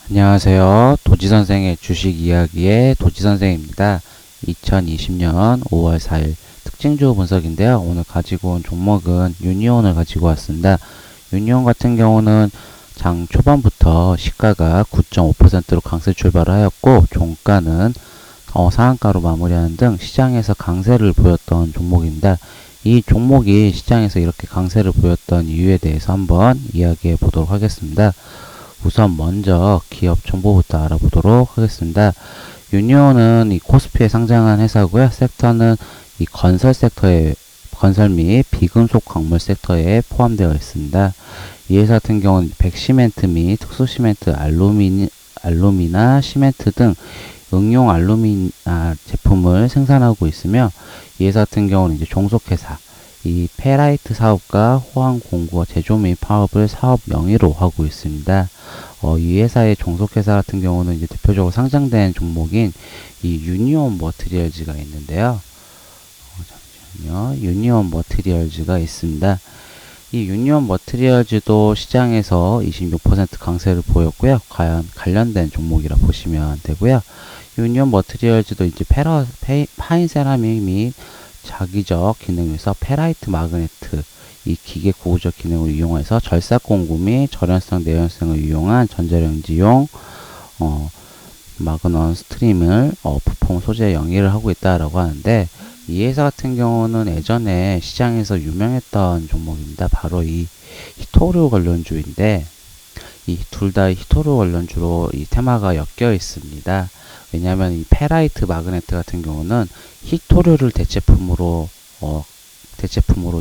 안녕하세요. 도지선생의 주식 이야기의 도지선생입니다. 2020년 5월 4일 특징주 분석인데요. 오늘 가지고 온 종목은 유니온을 가지고 왔습니다. 유니온 같은 경우는 장 초반부터 시가가 9.5%로 강세 출발을 하였고 종가는 상한가로 마무리하는 등 시장에서 강세를 보였던 종목입니다. 이 종목이 시장에서 이렇게 강세를 보였던 이유에 대해서 한번 이야기해 보도록 하겠습니다. 우선 먼저 기업 정보부터 알아보도록 하겠습니다. 유니온은 이 코스피에 상장한 회사고요. 섹터는 이 건설 및 비금속 광물 섹터에 포함되어 있습니다. 이 회사 같은 경우는 백시멘트 및 특수시멘트, 알루미나 시멘트 등 응용 알루미나 제품을 생산하고 있으며 이 회사 같은 경우는 이제 종속회사, 이 페라이트 사업과 호황 공구와 제조 및 파업을 사업 명의로 하고 있습니다. 이 회사의 종속회사 같은 경우는 이제 대표적으로 상장된 종목인 이 유니온 머티리얼즈가 있는데요. 잠시만요. 유니온 머티리얼즈가 있습니다. 이 유니온 머티리얼즈도 시장에서 26% 강세를 보였고요. 과연 관련된 종목이라 보시면 되고요. 유니온 머티리얼즈도 이제 파인 세라믹 및 자기적 기능에서 페라이트 마그네트 이 기계 고구적 기능을 이용해서 절삭 공구 및 절연성 내연성을 이용한 전자레인지용 마그넌 스트림을 부품 소재 영위를 하고 있다라고 하는데 이 회사 같은 경우는 예전에 시장에서 유명했던 종목입니다. 바로 이 히토류 관련주인데 이 둘 다 히토류 관련주로 이 테마가 엮여 있습니다. 왜냐하면 이 페라이트 마그네트 같은 경우는 히토류를 대체품으로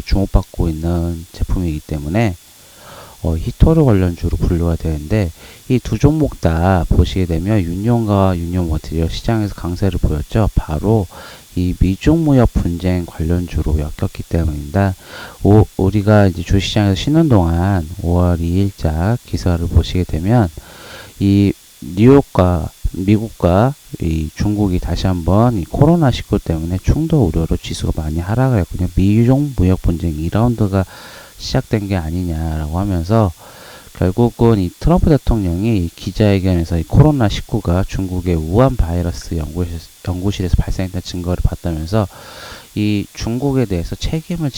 주목받고 있는 제품이기 때문에 히토류 관련주로 분류가 되는데 이 두 종목 다 보시게 되면 유니온과 유니온 머티리얼 시장에서 강세를 보였죠. 바로 이 미중 무역 분쟁 관련주로 엮였기 때문입니다. 우리가 이제 주시장에서 쉬는 동안 5월 2일자 기사를 보시게 되면 이 뉴욕과 미국과 이 중국이 다시 한번 이 코로나19 때문에 충돌 우려로 지수가 많이 하락을 했거든요. 미중 무역 분쟁 2라운드가 시작된 게 아니냐라고 하면서 결국은 이 트럼프 대통령이 이 기자회견에서 이 코로나19가 중국의 우한 바이러스 연구실에서 발생했다는 증거를 봤다면서 이 중국에 대해서 책임을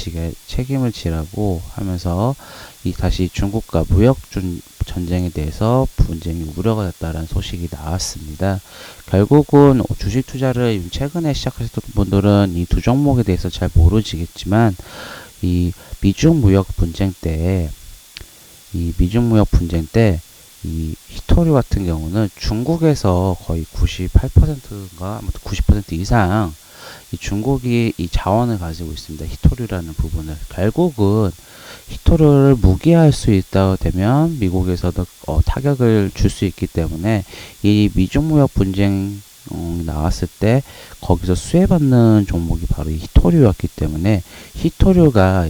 지라고 하면서 이 다시 중국과 무역 전쟁에 대해서 분쟁이 우려가 됐다는 소식이 나왔습니다. 결국은 주식 투자를 최근에 시작하셨던 분들은 이 두 종목에 대해서 잘 모르시겠지만 이 미중 무역 분쟁 때 이 히토류 같은 경우는 중국에서 거의 98%인가 아무튼 90% 이상 이 중국이 이 자원을 가지고 있습니다. 히토류라는 부분을. 결국은 히토류를 무기화할 수 있다 되면 미국에서도 타격을 줄 수 있기 때문에 이 미중무역 분쟁 나왔을 때 거기서 수혜받는 종목이 바로 이 히토류였기 때문에 히토류가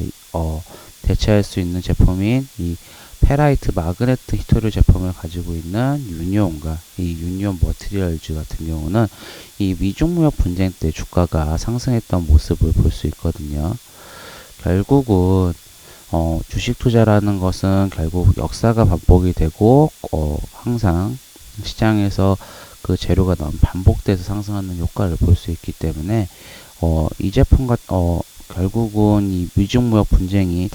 대체할 수 있는 제품인 이 페라이트 마그네트 히토류 제품을 가지고 있는 유니온과 이 유니온 머티리얼즈 같은 경우는 이 미중무역 분쟁 때 주가가 상승했던 모습을 볼 수 있거든요. 결국은 주식 투자라는 것은 결국 역사가 반복이 되고 항상 시장에서 그 재료가 반복돼서 상승하는 효과를 볼 수 있기 때문에 이 제품과 결국은 이 미중무역 분쟁이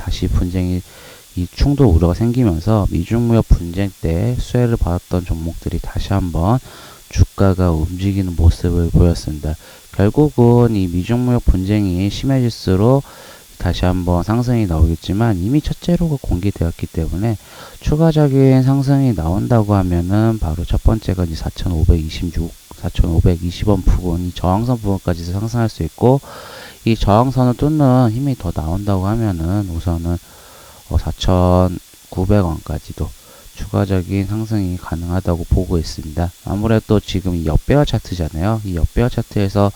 이 충돌 우려가 생기면서 미중무역 분쟁 때 수혜를 받았던 종목들이 다시 한번 주가가 움직이는 모습을 보였습니다. 결국은 이 미중무역 분쟁이 심해질수록 다시 한번 상승이 나오겠지만 이미 첫 재료가 공개되었기 때문에 추가적인 상승이 나온다고 하면은 바로 첫 번째가 이제 4,520원 부분, 이 저항선 부분까지 상승할 수 있고 이 저항선을 뚫는 힘이 더 나온다고 하면은 우선은 4,900원까지도 추가적인 상승이 가능하다고 보고 있습니다. 아무래도 지금 이 역배열 차트잖아요. 이 역배열 차트에서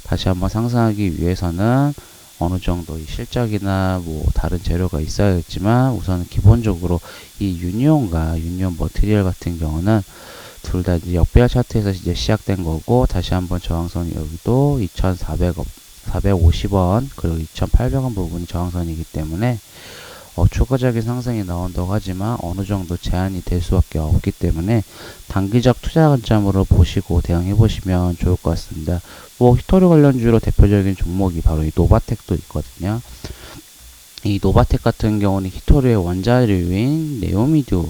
다시 한번 상승하기 위해서는 어느 정도 이 실적이나 뭐 다른 재료가 있어야겠지만 우선 기본적으로 이 유니온과 유니온 머티리얼 같은 경우는 둘 다 이제 역배열 차트에서 이제 시작된 거고 다시 한번 저항선 여기도 2,400원, 450원 그리고 2,800원 부분이 저항선이기 때문에 추가적인 상승이 나온다고 하지만 어느 정도 제한이 될 수밖에 없기 때문에 단기적 투자 관점으로 보시고 대응해 보시면 좋을 것 같습니다. 히토리 관련주로 대표적인 종목이 바로 이 노바텍도 있거든요. 이 노바텍 같은 경우는 히토리의 원자료인 네오미듀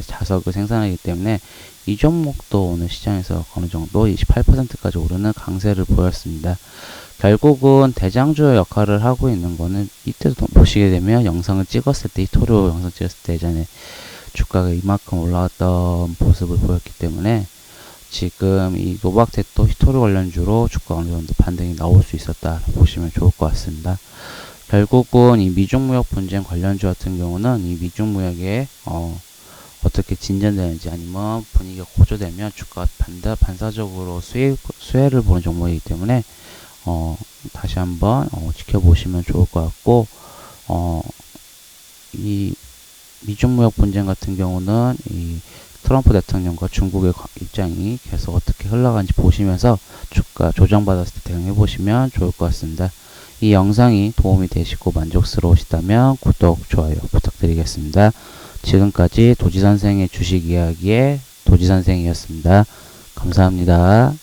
자석을 생산하기 때문에 이 종목도 오늘 시장에서 어느 정도 28%까지 오르는 강세를 보였습니다. 결국은 대장주 역할을 하고 있는 거는 이때도 보시게 되면 영상을 찍었을 때 히토리오 영상 찍었을 때 예전에 주가가 이만큼 올라왔던 모습을 보였기 때문에 지금 이 노바텍도 히토리 관련주로 주가 어느 정도 반등이 나올 수 있었다 보시면 좋을 것 같습니다. 결국은 이 미중무역 분쟁 관련주 같은 경우는 이 미중무역에 어떻게 진전되는지 아니면 분위기가 고조되면 주가가 반사적으로 수혜를 보는 종목이기 때문에 다시 한번 지켜보시면 좋을 것 같고 이 미중무역 분쟁 같은 경우는 이 트럼프 대통령과 중국의 입장이 계속 어떻게 흘러가는지 보시면서 주가 조정받았을 때 대응해 보시면 좋을 것 같습니다. 이 영상이 도움이 되시고 만족스러우시다면 구독, 좋아요 부탁드리겠습니다. 지금까지 도지선생의 주식 이야기의 도지선생이었습니다. 감사합니다.